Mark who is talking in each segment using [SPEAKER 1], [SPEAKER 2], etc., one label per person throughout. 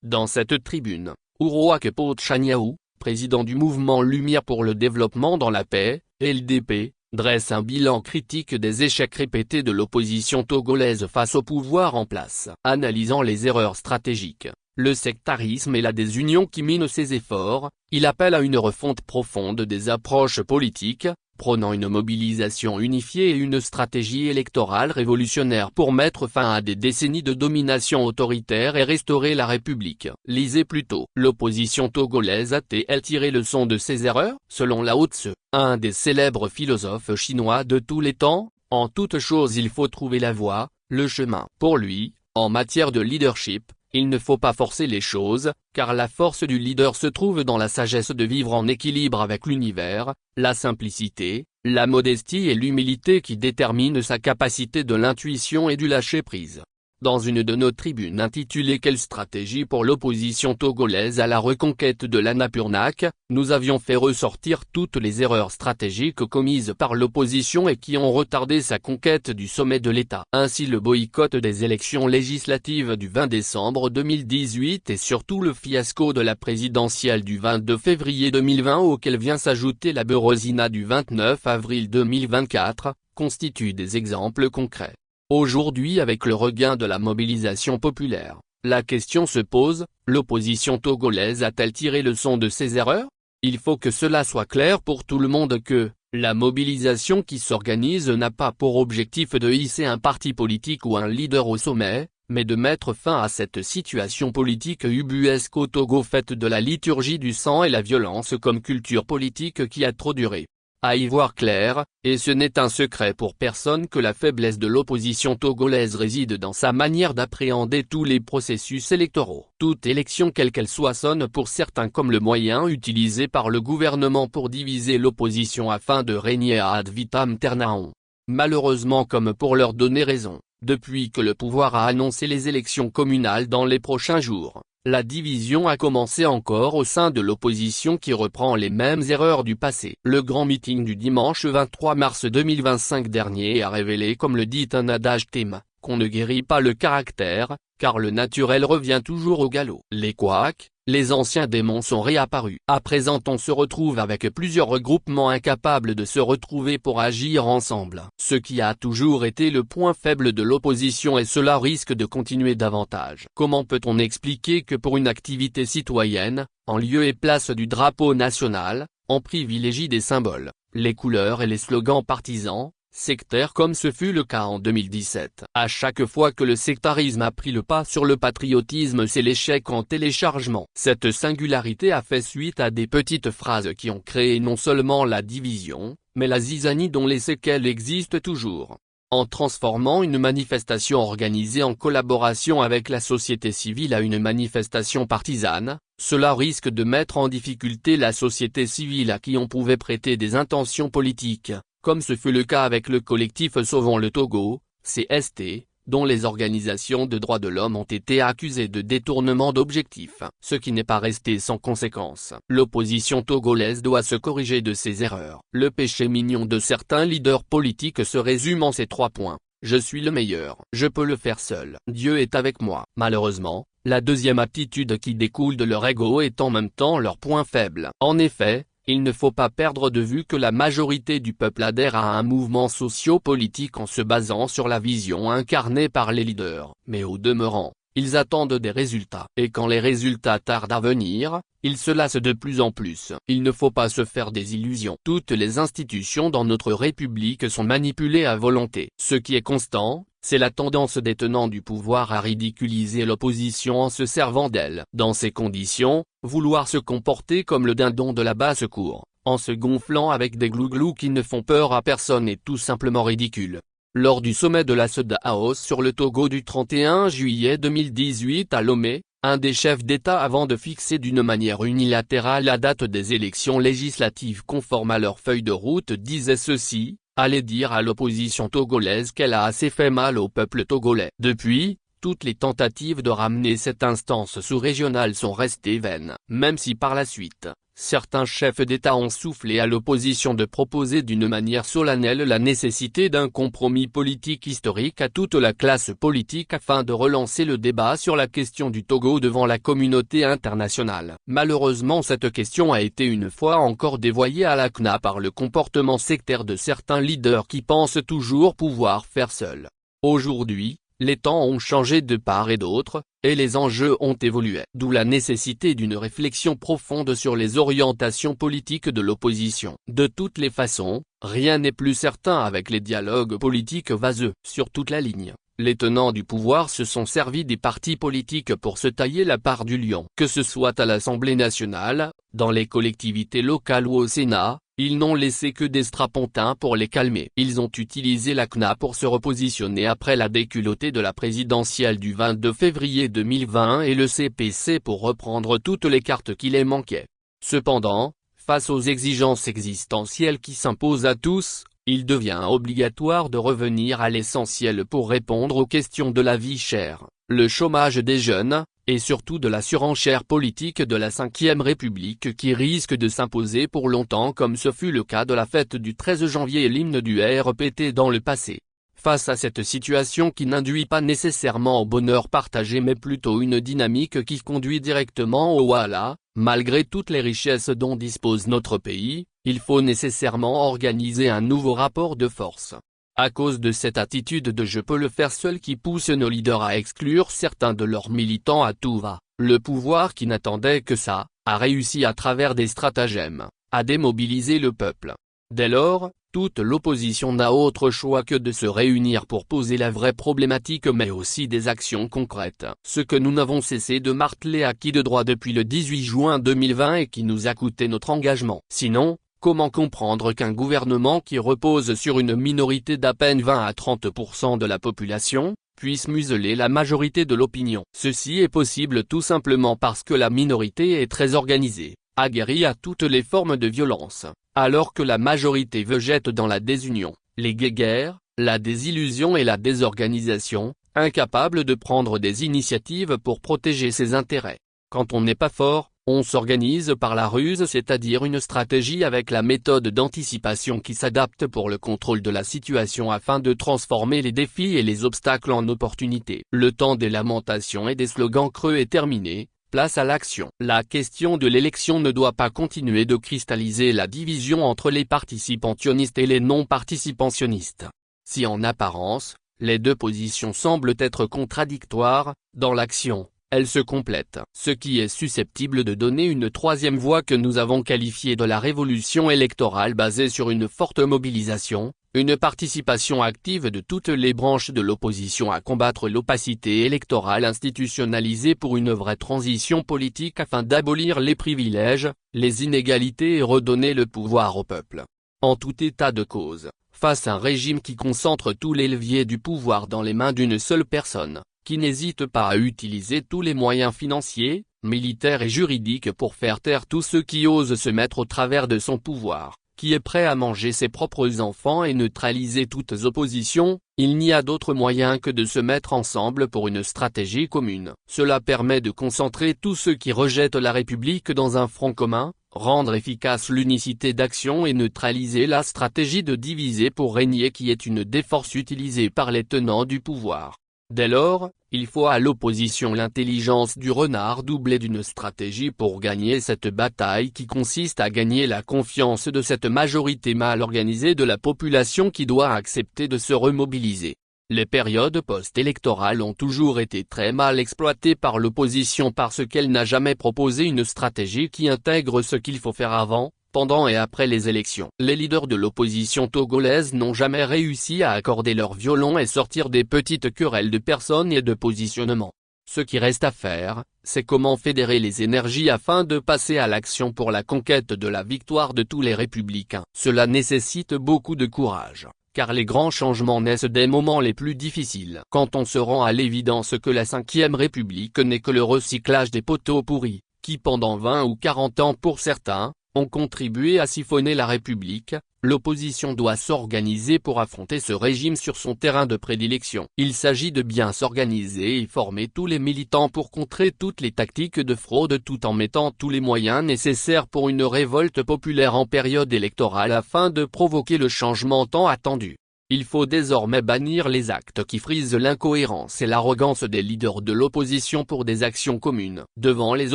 [SPEAKER 1] Dans cette tribune, Uruakepot Chaniaou, président du mouvement Lumière pour le développement dans la paix, LDP, dresse un bilan critique des échecs répétés de l'opposition togolaise face au pouvoir en place. Analysant les erreurs stratégiques, le sectarisme et la désunion qui minent ses efforts, il appelle à une refonte profonde des approches politiques, prônant une mobilisation unifiée et une stratégie électorale révolutionnaire pour mettre fin à des décennies de domination autoritaire et restaurer la République. Lisez plutôt. L'opposition togolaise a-t-elle tiré leçon de ses erreurs? Selon Lao Tse, un des célèbres philosophes chinois de tous les temps, en toute chose il faut trouver la voie, le chemin. Pour lui, en matière de leadership, il ne faut pas forcer les choses, car la force du leader se trouve dans la sagesse de vivre en équilibre avec l'univers, la simplicité, la modestie et l'humilité qui déterminent sa capacité de l'intuition et du lâcher-prise. Dans une de nos tribunes intitulée « Quelle stratégie pour l'opposition togolaise à la reconquête de l'Annapurnak ?», nous avions fait ressortir toutes les erreurs stratégiques commises par l'opposition et qui ont retardé sa conquête du sommet de l'État. Ainsi le boycott des élections législatives du 20 décembre 2018 et surtout le fiasco de la présidentielle du 22 février 2020 auquel vient s'ajouter la Beurosina du 29 avril 2024, constituent des exemples concrets. Aujourd'hui, avec le regain de la mobilisation populaire, la question se pose, l'opposition togolaise a-t-elle tiré leçon de ses erreurs? Il faut que cela soit clair pour tout le monde que, la mobilisation qui s'organise n'a pas pour objectif de hisser un parti politique ou un leader au sommet, mais de mettre fin à cette situation politique ubuesque au Togo faite de la liturgie du sang et la violence comme culture politique qui a trop duré. À y voir clair, et ce n'est un secret pour personne que la faiblesse de l'opposition togolaise réside dans sa manière d'appréhender tous les processus électoraux. Toute élection quelle qu'elle soit sonne pour certains comme le moyen utilisé par le gouvernement pour diviser l'opposition afin de régner ad vitam aeternam. Malheureusement comme pour leur donner raison, depuis que le pouvoir a annoncé les élections communales dans les prochains jours, la division a commencé encore au sein de l'opposition qui reprend les mêmes erreurs du passé. Le grand meeting du dimanche 23 mars 2025 dernier a révélé, comme le dit un adage thème, qu'on ne guérit pas le caractère, car le naturel revient toujours au galop. Les couacs, les anciens démons sont réapparus. À présent on se retrouve avec plusieurs regroupements incapables de se retrouver pour agir ensemble. Ce qui a toujours été le point faible de l'opposition et cela risque de continuer davantage. Comment peut-on expliquer que pour une activité citoyenne, en lieu et place du drapeau national, on privilégie des symboles, les couleurs et les slogans partisans, sectaire comme ce fut le cas en 2017. À chaque fois que le sectarisme a pris le pas sur le patriotisme, c'est l'échec en téléchargement. Cette singularité a fait suite à des petites phrases qui ont créé non seulement la division, mais la zizanie dont les séquelles existent toujours. En transformant une manifestation organisée en collaboration avec la société civile à une manifestation partisane, cela risque de mettre en difficulté la société civile à qui on pouvait prêter des intentions politiques, comme ce fut le cas avec le collectif Sauvons le Togo, CST, dont les organisations de droits de l'homme ont été accusées de détournement d'objectifs, ce qui n'est pas resté sans conséquence. L'opposition togolaise doit se corriger de ses erreurs. Le péché mignon de certains leaders politiques se résume en ces 3 points. Je suis le meilleur. Je peux le faire seul. Dieu est avec moi. Malheureusement, la deuxième attitude qui découle de leur ego est en même temps leur point faible. En effet, il ne faut pas perdre de vue que la majorité du peuple adhère à un mouvement socio-politique en se basant sur la vision incarnée par les leaders. Mais au demeurant, ils attendent des résultats. Et quand les résultats tardent à venir, ils se lassent de plus en plus. Il ne faut pas se faire des illusions. Toutes les institutions dans notre République sont manipulées à volonté. Ce qui est constant, c'est la tendance des tenants du pouvoir à ridiculiser l'opposition en se servant d'elle. Dans ces conditions, vouloir se comporter comme le dindon de la basse-cour, en se gonflant avec des glouglous qui ne font peur à personne est tout simplement ridicule. Lors du sommet de la CEDEAO sur le Togo du 31 juillet 2018 à Lomé, un des chefs d'État avant de fixer d'une manière unilatérale la date des élections législatives conforme à leur feuille de route disait ceci, allait dire à l'opposition togolaise qu'elle a assez fait mal au peuple togolais. Depuis, toutes les tentatives de ramener cette instance sous-régionale sont restées vaines. Même si par la suite, certains chefs d'État ont soufflé à l'opposition de proposer d'une manière solennelle la nécessité d'un compromis politique historique à toute la classe politique afin de relancer le débat sur la question du Togo devant la communauté internationale. Malheureusement, cette question a été une fois encore dévoyée à la CNA par le comportement sectaire de certains leaders qui pensent toujours pouvoir faire seuls. Aujourd'hui, les temps ont changé de part et d'autre, et les enjeux ont évolué. D'où la nécessité d'une réflexion profonde sur les orientations politiques de l'opposition. De toutes les façons, rien n'est plus certain avec les dialogues politiques vaseux. Sur toute la ligne, les tenants du pouvoir se sont servis des partis politiques pour se tailler la part du lion. Que ce soit à l'Assemblée nationale, dans les collectivités locales ou au Sénat, ils n'ont laissé que des strapontins pour les calmer. Ils ont utilisé la CNA pour se repositionner après la déculottée de la présidentielle du 22 février 2020 et le CPC pour reprendre toutes les cartes qui les manquaient. Cependant, face aux exigences existentielles qui s'imposent à tous, il devient obligatoire de revenir à l'essentiel pour répondre aux questions de la vie chère, le chômage des jeunes, et surtout de la surenchère politique de la Ve République qui risque de s'imposer pour longtemps comme ce fut le cas de la fête du 13 janvier et l'hymne du RPT dans le passé. Face à cette situation qui n'induit pas nécessairement au bonheur partagé mais plutôt une dynamique qui conduit directement au voilà, malgré toutes les richesses dont dispose notre pays, il faut nécessairement organiser un nouveau rapport de force. À cause de cette attitude de je peux le faire seul qui pousse nos leaders à exclure certains de leurs militants à tout va, le pouvoir qui n'attendait que ça, a réussi à travers des stratagèmes, à démobiliser le peuple. Dès lors, toute l'opposition n'a autre choix que de se réunir pour poser la vraie problématique mais aussi des actions concrètes. Ce que nous n'avons cessé de marteler à qui de droit depuis le 18 juin 2020 et qui nous a coûté notre engagement. Sinon, comment comprendre qu'un gouvernement qui repose sur une minorité d'à peine 20 à 30% de la population, puisse museler la majorité de l'opinion? Ceci est possible tout simplement parce que la minorité est très organisée, aguerrie à toutes les formes de violence, alors que la majorité végète dans la désunion, les guéguerres, la désillusion et la désorganisation, incapable de prendre des initiatives pour protéger ses intérêts. Quand on n'est pas fort, on s'organise par la ruse, c'est-à-dire une stratégie avec la méthode d'anticipation qui s'adapte pour le contrôle de la situation afin de transformer les défis et les obstacles en opportunités. Le temps des lamentations et des slogans creux est terminé, place à l'action. La question de l'élection ne doit pas continuer de cristalliser la division entre les participantionnistes et les non-participantionnistes. Si en apparence, les deux positions semblent être contradictoires, dans l'action, elles se complètent. Ce qui est susceptible de donner une troisième voie que nous avons qualifiée de la révolution électorale basée sur une forte mobilisation, une participation active de toutes les branches de l'opposition à combattre l'opacité électorale institutionnalisée pour une vraie transition politique afin d'abolir les privilèges, les inégalités et redonner le pouvoir au peuple. En tout état de cause, face à un régime qui concentre tous les leviers du pouvoir dans les mains d'une seule personne, qui n'hésite pas à utiliser tous les moyens financiers, militaires et juridiques pour faire taire tous ceux qui osent se mettre au travers de son pouvoir, qui est prêt à manger ses propres enfants et neutraliser toutes oppositions, il n'y a d'autre moyen que de se mettre ensemble pour une stratégie commune. Cela permet de concentrer tous ceux qui rejettent la République dans un front commun, rendre efficace l'unicité d'action et neutraliser la stratégie de diviser pour régner qui est une des forces utilisées par les tenants du pouvoir. Dès lors, il faut à l'opposition l'intelligence du renard doublée d'une stratégie pour gagner cette bataille qui consiste à gagner la confiance de cette majorité mal organisée de la population qui doit accepter de se remobiliser. Les périodes post-électorales ont toujours été très mal exploitées par l'opposition parce qu'elle n'a jamais proposé une stratégie qui intègre ce qu'il faut faire avant, pendant et après les élections. Les leaders de l'opposition togolaise n'ont jamais réussi à accorder leur violon et sortir des petites querelles de personnes et de positionnement. Ce qui reste à faire, c'est comment fédérer les énergies afin de passer à l'action pour la conquête de la victoire de tous les républicains. Cela nécessite beaucoup de courage, car les grands changements naissent des moments les plus difficiles. Quand on se rend à l'évidence que la Ve République n'est que le recyclage des poteaux pourris, qui pendant 20 ou 40 ans pour certains, ont contribué à siphonner la République, L'opposition doit s'organiser pour affronter ce régime sur son terrain de prédilection. Il s'agit de bien s'organiser et former tous les militants pour contrer toutes les tactiques de fraude tout en mettant tous les moyens nécessaires pour une révolte populaire en période électorale afin de provoquer le changement tant attendu. Il faut désormais bannir les actes qui frisent l'incohérence et l'arrogance des leaders de l'opposition pour des actions communes. Devant les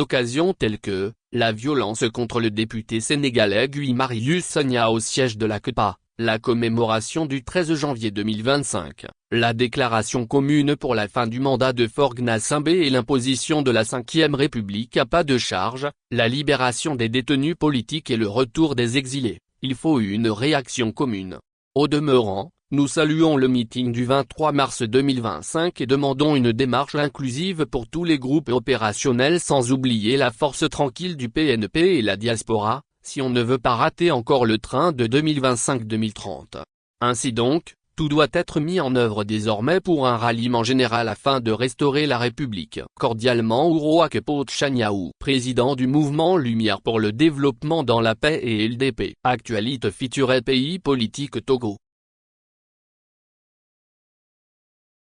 [SPEAKER 1] occasions telles que la violence contre le député sénégalais Guy Marius Sagna au siège de la CEPA, la commémoration du 13 janvier 2025, la déclaration commune pour la fin du mandat de Faure Gnassingbé et l'imposition de la 5e République à pas de charge, la libération des détenus politiques et le retour des exilés, il faut une réaction commune. Au demeurant, nous saluons le meeting du 23 mars 2025 et demandons une démarche inclusive pour tous les groupes opérationnels sans oublier la force tranquille du PNP et la diaspora, si on ne veut pas rater encore le train de 2025-2030. Ainsi donc, tout doit être mis en œuvre désormais pour un ralliement général afin de restaurer la République. Cordialement Uroak Potchaniaou, président du mouvement Lumière pour le développement dans la paix et LDP. Actualité feature pays politique Togo.